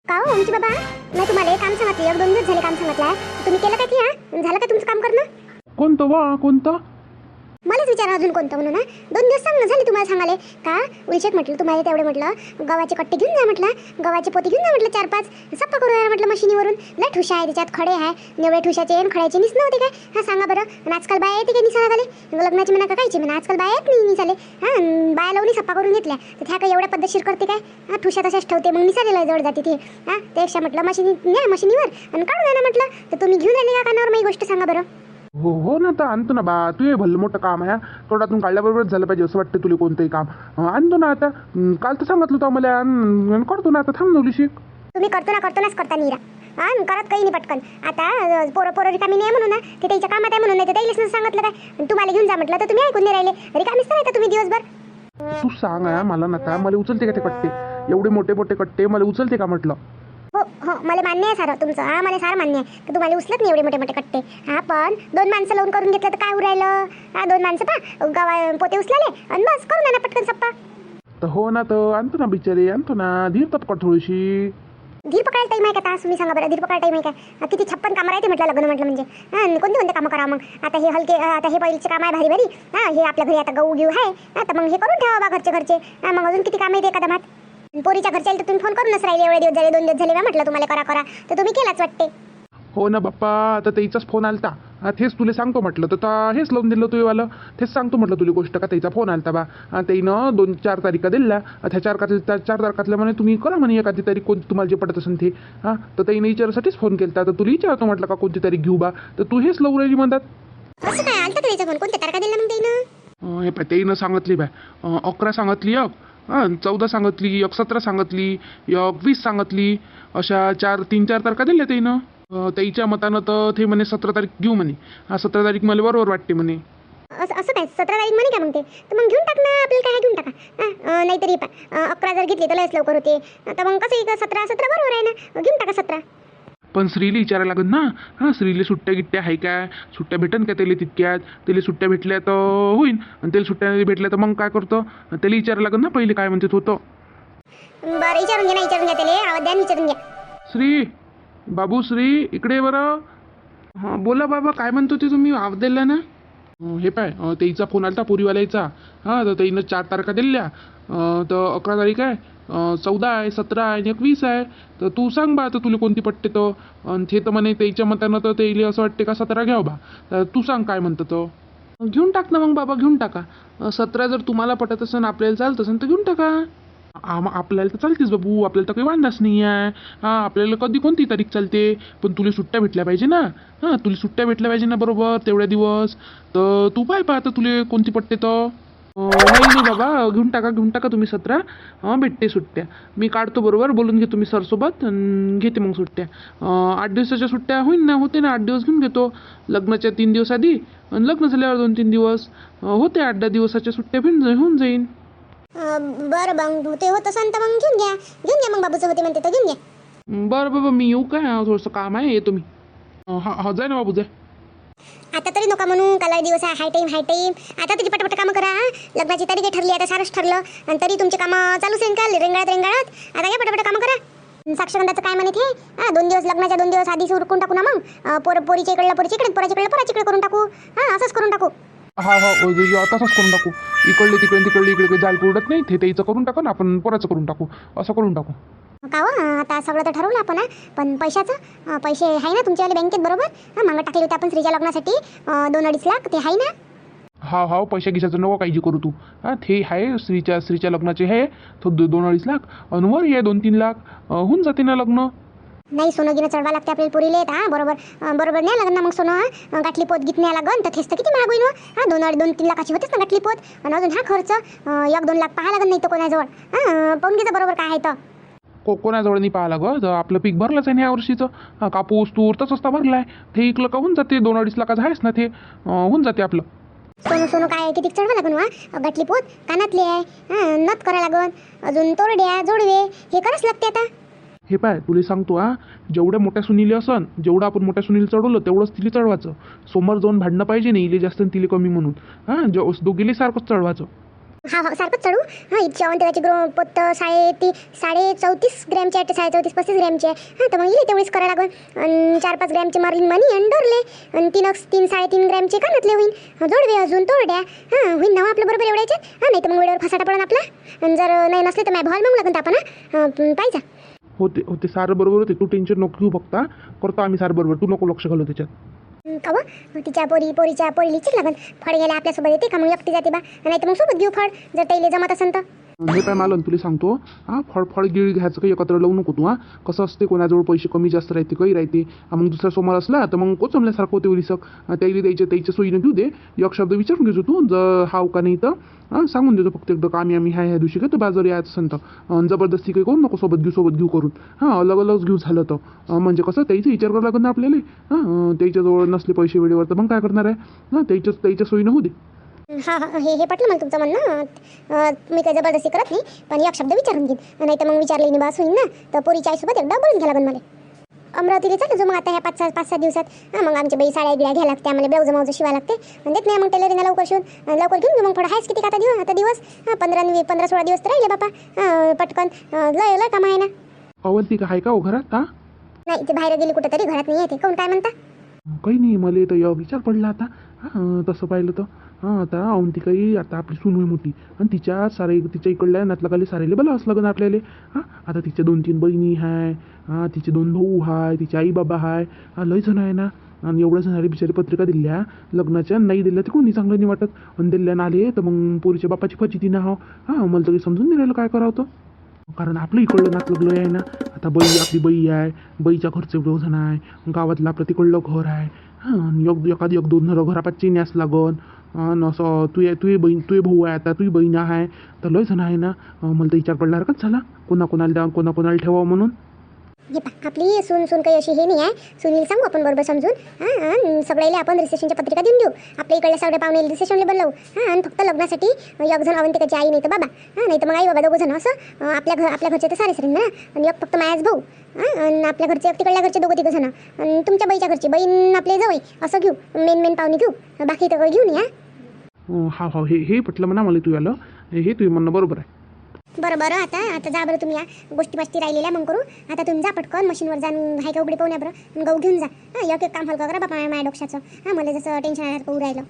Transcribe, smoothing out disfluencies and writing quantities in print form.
का हो आमची बाबा, नाही तुम्हाला हे काम सांगितलं, 1-2 दिवस झाले काम सांगितलं आहे. तुम्ही केलं का ते? हा झालं का तुमचं काम करणं? कोणतं वा कोणतं? मलाच विचारा अजून कोणतं म्हणून. 2 दिवस सांगणं झाले तुम्हाला सांगाले का? उलशेट म्हटलं तुम्हाला तेवढे, म्हटलं गव्हाचे कट्टे घेऊन जा, म्हटलं गव्हाचे पोते घेऊन जा, म्हटलं 4-5 सप्पा करून या म्हटलं मशिनीवरून. लय ठुशा आहे त्याच्यात, खडे आहे एवढे ठुशाचे आणि खड्याचे निस नव्हते काय? हा सांगा बरं. आणि आजकाल बाया येते काय निसाला झाले? लग्नाची म्हणा का कायची म्हणा, आजकाल बाया येत नाही निसाले. हा बाया लावून सप्पा करून घेतल्या तर ह्या काय एवढ्या पद्धतशीर करते काय? हा ठुशा तशाच ठेवते, मग निसालेला जवळ जाते ते. हा त्यापेक्षा म्हटलं मशिनीवर आणि काढून आणा म्हटलं. तर तुम्ही घेऊन आले का कानावर? माझी गोष्ट सांगा बरं. हो हो ना, तर आणतो ना बा. तू हे भलं मोठं काम आहे, तोंडातून काढल्याबरोबरच झालं पाहिजे असं वाटतं तुला कोणतंही काम. आणतो ना आता. काल तर सांगितलं होतं मला, करतो ना आता. थांब नवलीशी. तुम्ही करतो नाच करता निरा. हा करत काही नाही पटकन. आता पोरं रिकामी नाही म्हणून ना, ते त्याच्या कामात आहे म्हणून. नाही तर त्याला सांगितलं काय तुम्हाला घेऊन जा म्हटलं, तर तुम्ही ऐकून नाही राहिले. रिकामीच तर तुम्ही दिवसभर. तू सांग मला ना, का मला उचलते का ते कट्टे? एवढे मोठे मोठे कट्टे मला उचलते का म्हटलं? हो हो मला मान्य आहे सारं तुमचं. हा मला सारं मान्य आहे की तुम्हाला उचलत नाही एवढे मोठे मोठे कट्टे. हा पण 2 माणसं लावून करून घेतलं तर काय उरायलं? हा 2 माणसं पा गवा पोते उचलाले आणि बस करून आणा पटकन सप्पा. तर हो ना, तर आणतो ना बिचारे, आणतो ना. धीर पटकट थोडीशी. धीर पकडायला टाईम आहे का तास? तुम्ही सांगा बरं, धीर पकडायला टाईम आहे का? किती 56 कामं राहते म्हटलं लग्न म्हटलं म्हणजे. हा कोणते कामं करा मग? आता हे हलके, आता हे पहिलीचे काम आहे भारी भारी. हा हे आपल्या घरी आता गहू घेऊ आहे. आता मग हे करून ठेवा बा घरचे. हा मग अजून किती काम येते एका दमात. पोरीच्या घरच्याला तर तुम्ही फोन करूनच राहिले. एवढे दिवस झाले, 2 दिवस झाले म्हटलं तुम्हाला करा तर तुम्ही केलाच वाटते. हो ना बाप्पा, आता त्याचाच फोन आलता. तेच तुला सांगतो म्हटलं, तर हेच लावून दिलं तुझेवालं. तेच सांगतो म्हटलं तुला गोष्ट, का त्याचा फोन आलता बा. त्यानं 2-4 तारीखा दिल्या. त्या 4 तारखातल्या म्हणे तुम्ही करा म्हणे एखादी तारीख कोणती तुम्हाला जे पडत असेल ते. तर त्याने विचारासाठीच फोन केला. तर तुला विचारतो म्हटलं का कोणती तारीख घेऊ बा. तर तू हेच लावून राहिली म्हणतात. असं काय आलता का त्याचा फोन? कोणत्या तारखा दिल्या मग त्यानं? हे पाय, त्यानं सांगितली बाय. 11 सांगितली, 14 सांगितली, 17 सांगितली, 20 सांगितली. अशा 3-4 तारखा दिल्या त्यानं. त्याच्या मतानं तर ते म्हणे 17 तारीख घेऊ म्हणे. 17 तारीख मला बरोबर वाटते म्हणे. असं काय 17 तारीख म्हणे का मग ते? तर मग घेऊन टाक ना, आपल्याला काय घेऊन टाका. नाहीतरी 11 जर घेतली तर लयच लवकर होते. तर मग कसं 17 बरोबर आहे ना, घेऊन टाका 17. पण श्रीला विचारायला लागत ना. श्रीला सुट्ट्या गिट्ट्या आहे काय? सुट्ट्या भेटन का त्याला तितक्यात? त्याला सुट्ट्या भेटल्या तर होईन, आणि त्याला सुट्ट्या नाही भेटल्या तर मग काय करतो? त्याला विचारायला लागत ना पहिले काय म्हणते होतं. बरं विचारून घ्या त्याला. आवाज द्या, विचारून घ्या. श्री, बाबू श्री, इकडे बरं. हां बोला बाबा, काय म्हणतो ते तुम्ही? आवाज दिला ना. हे पाय, त्याचा फोन आलता पुरीवाल्याचा. तर त्यानं 4 तारखा दिल्या. तर 11 तारीख आहे, 14 आहे, 17 आहे आणि 21 आहे. तर तू सांग बा, तर तुला कोणती पटते तर. आणि ते तर म्हणे त्याच्या मतानं तर त्याला असं वाटते का 17 घ्यावं बा. तर तू सांग काय म्हणतं तो. घेऊन टाक ना मग बाबा, घेऊन टाका. 17 जर तुम्हाला पटत असेल, आपल्याला चालत असेल तर घेऊन टाका. आपल्याला तर चालतेच बाबू, आपल्याला तर काही वांधाच नाही आहे. आपल्याला कधी कोणती तारीख चालते, पण तुला सुट्ट्या भेटल्या पाहिजे ना. तुला सुट्ट्या भेटल्या पाहिजे ना बरोबर तेवढ्या दिवस. तर तू पाय आता तुला कोणती पटते तर. नाही बाबा, घेऊन टाका तुम्ही 17. भेटते सुट्ट्या. मी काढतो बरोबर, बोलून घेतो मी सरसोबत आणि घेते मग सुट्ट्या. 8 दिवसाच्या सुट्ट्या होते ना, 8 दिवस घेऊन घेतो. लग्नाच्या 3 दिवस आधी आणि लग्न झाल्यावर 2-3 दिवस होते. 8-10 दिवसाच्या सुट्ट्या होऊन जाईन. बरं मग ते होत असेल तर मग घेऊन घ्या मग. बाबूचं होते म्हणते तर घेऊन घ्या. बरं बाबा, मी येऊ काय? थोडंसं काम आहे, येतो मी. हा जाय ना बाबू, जाय. आता तरी नका म्हणू, काला दिवस आहे, हाय टाईम. आता तरी पटपट कामं करा. लग्नाची तारीख ठरली, आता सारंच ठरलं आणि तरी तुमचे कामं चालूच राहील का? रेंगाळत. आता या पटपट कामं करा. साक्षगंधाचं काय म्हणत हे? 2 दिवस लग्नाच्या 2 दिवस आधीच उरकून टाकू ना मग. पोरीच्या इकडलं पोरीच्या इकडे, पोराच्या इकडे करून टाकू. असंच करून टाकू. हा तसंच करून टाकू. इकडले तिकडे काही जाल पुरत नाही. ते त्याचं करून टाकू ना, आपण पोराचं करून टाकू. असं करून टाकू. का आता सगळं तर ठरवलं आपण. पण पैशाचं पैसे आहे ना तुमच्यावाले बँकेत बरोबर? मागं टाकले होते आपण श्रीच्या लग्नासाठी 2-2.5 लाख, ते आहे ना? हा पैशा गिशाचं नको काळजी करू तू. ते आहे श्रीच्या लग्नाचे आहे. तो 2-2.5 लाख आणि वर आहे 2-3 लाख. होऊन जाते ना लग्न. नाही सोनं गिनं चढवा लागते आपल्याला पुरीले. बरोबर नाही लागत ना मग सोनं. गाठली पोत न्याय लागन तर तेच तर किती महाग होईन. 2-3 लाखाची होतेच ना गाठली पोत. आणि अजून खर्च 1-2 लाख पाहा लागत नाही तर कोणाजवळ. पाहून घ्यायचं बरोबर काय आहे तर. कोणाजवळ नाही पाहा लागत. आपलं पीक भरलंच आहे ना या वर्षीचं. कापूस तूर तसंच तर भरला आहे. ते इकलं का होऊन जाते. 2-2.5 लाखाचं आहेच ना ते. होऊन जाते आपलं. सोनं काय किती चढवा लागन? गाठली पोत कानातली आहे, नथ करा लागन, अजून तोरड्या जोडवे हे करावंच लागते आता. हे पाय, तुला सांगतो जेवढ्या मोठ्या सुनीले असन, जेवढं आपण मोठ्या सुनील चढवलं तेवढंच तिला चढवायचं. समोर जाऊन भांडणं पाहिजे नाही, इले जास्त आणि तिले कमी म्हणून. दोघीले सारखंच चढवायचं. हा हा सारखंच चढू. हां इतकी अवंतिकाची पोत 34.5 ग्रॅमची आहे, 34-35 ग्रॅमची आहे. हां तर मग येईल तेवढीच करा लागून. आणि 4-5 ग्रॅमचे मार्लिन मनी आणि डोरले आणि 3-3.5 ग्रॅमचे कानातले होईल. जोडवे अजून तोरड्या. हां होईल ना आपलं बरोबर एवढ्याचे. हां नाही तर मग वेळेवर फसाटा पडून आपला. आणि जर नाही नसले तर माझ्या भावाला मग लागून आपण पाहिजे. होते होते सारं बरोबर होते, तू टेन्शन नको घेऊ. फक्त करतो आम्ही सारं बरोबर, तू नको लक्ष घालू त्याच्यात. का तिच्या पोरीच्या पोरीलीचीच लागन. फळ घ्यायला आपल्यासोबत येते का मग एकटी जाते बा, नाही तर मग सोबत घेऊ फळ जर त्याला जमत असेल तर. हे काय मालन तुला सांगतो, फळ गिळ घ्यायचं काही एकत्र लावू नको तू. कसं असते कोणाजवळ पैसे कमी जास्त राहते काही राहते. मग दुसरा सोमवार असला तर मग कोचमल्यासारखं होते उलिसक. त्याला त्याच्या सोयीनं घेऊ दे. एक शब्द विचारून घेतो तू, जर हाव का नाही तर सांगून देतो फक्त एकदा का आम्ही ह्या दिवशी काय तर बाजार यायचं असेल तर. जबरदस्ती काही करू नको, सोबत घेऊ करून. अलग अलग घेऊ झालं तर म्हणजे कसं त्याचा विचार करावं लागेल ना आपल्याला. त्याच्याजवळ नसले पैसे वेळेवर तर मग काय करणार आहे. त्याच्या सोयीनं होऊ दे. हा हा हे पटलं मला तुमचं म्हणणं. मी काही जबरदस्ती करत नाही, पण एक शब्द विचारून घेईन. नाही तर मग विचारले नाही बास होईन ना, तर पोरीच्या आईसोबत एकदा बोलून घ्या लागेल मला. अमरावतीला चालू जो मग आता ह्या 5-6 दिवसात. मग आमच्या बाई साड्या गिळ्या घ्यायला लागते, आम्हाला ब्लाऊज माऊज शिवाय लागते. आणि देत नाही मग टेलरीना लवकर शिवून लवकर घेऊन घेऊ. मग थोडं आहेच किती आता दिवस 15-16 दिवस तर राहिले बापा. पटकन लय काम आहे ना. अवंतिका आहे का हो घरात? नाही ते बाहेर गेली कुठं तरी, घरात नाही येते. कोण काय म्हणता? काही नाही, मला तर विचार पडला आता. तसं पाहिलं तर आता अवंतिकाई आता आपली सून होई मोठी आणि तिच्या इकडल्या नातलगाले सारेले बला असं लागन आपल्याला. आता तिच्या 2-3 बहिणी आहे, तिचे 2 भाऊ आहे, तिचे आई बाबा आहे. लय जण आहे ना. आणि एवढ्या जणांनी बिचारी पत्रिका दिल्या लग्नाच्या, नाही दिल्या तर कोणी चांगलं नाही वाटत. आणि दिल्या आले तर मग पोरीच्या बापाची फजिती ना हो. मला तरी समजून नाही राहिलं काय करावं होतं. कारण आपलं इकडलं नातलगलं आहे ना. आता आपली बाई आहे, बाईच्या घरचे 2 जण आहे, गावातलं आपलं तिकडलं घर आहे. एखादी 1-2 घरापाची न्यास लागन. असं तुझे भाऊ आहे, आता तुझी बहीण आहे, तर लय जण आहे ना. मला तर विचार पडला हरकत झाला कोणाकोणाला द्या कोणाकोणाला ठेवावं म्हणून. हे पा आपली सून काही अशी हे नाही आहे. सुनील सांगू आपण बरोबर समजून. सगळ्याला आपण रिसेप्शनच्या पत्रिका देऊन देऊ. आपल्या इकडल्या सगळे पाहुणे रिसेप्शनला बोलवू. आणि फक्त लग्नासाठी एक जण अवंतिकाची आई नाही तर बाबा, नाही तर मग आई बाबा 2 जण असं. आपल्या घरचे तर सारेच राहील ना. आणि एक फक्त मायाच भाऊ. आणि आपल्या घरचे तिकडल्या घरचे 2-3 जण. आणि तुमच्या बाईच्या घरची बहीण आपले जवळ असं घेऊ. मेन पाहुणे घेऊ, बाकी तर घेऊन या. हा हे पटलं म्हणा मला. तू आलं हे तुझं म्हणणं बरोबर आहे. बरं आता जा बरं तुम्ही. या गोष्टी राहिलेल्या मग करू. आता तुम्ही जा पटकन मशीनवर जाऊन हाय का उघडी पाहून या बरं. गहू घेऊन जा. एक काम हलका करा बापा माझ्या डोक्याचं. मला जसं टेन्शन आलं राहिलं.